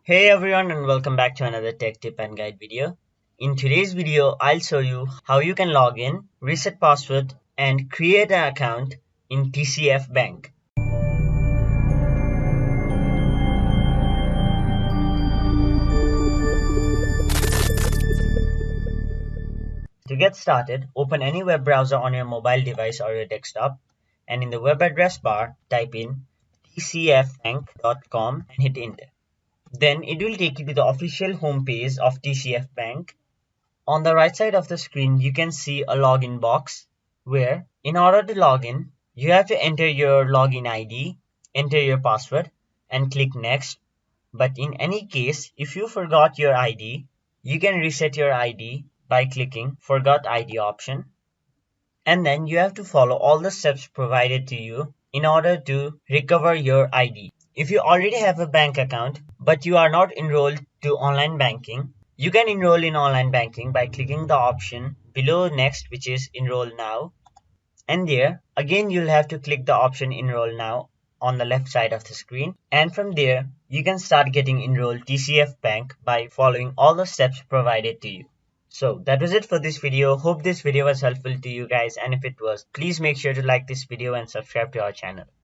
Hey everyone and welcome back to another tech tip and guide video. In today's video, I'll show you how you can log in, reset password and create an account in TCF Bank. To get started, open any web browser on your mobile device or your desktop and in the web address bar, type in tcfbank.com and hit enter. Then it will take you to the official homepage of TCF Bank. On the right side of the screen, you can see a login box where, in order to log in, you have to enter your login ID, enter your password, and click next. But in any case, if you forgot your ID, you can reset your ID by clicking Forgot ID option. And then you have to follow all the steps provided to you in order to recover your ID. If you already have a bank account, but you are not enrolled to online banking, you can enroll in online banking by clicking the option below next, which is enroll now. And there, again, you'll have to click the option enroll now on the left side of the screen. And from there, you can start getting enrolled TCF Bank by following all the steps provided to you. So that was it for this video. Hope this video was helpful to you guys, and if it was, please make sure to like this video and subscribe to our channel.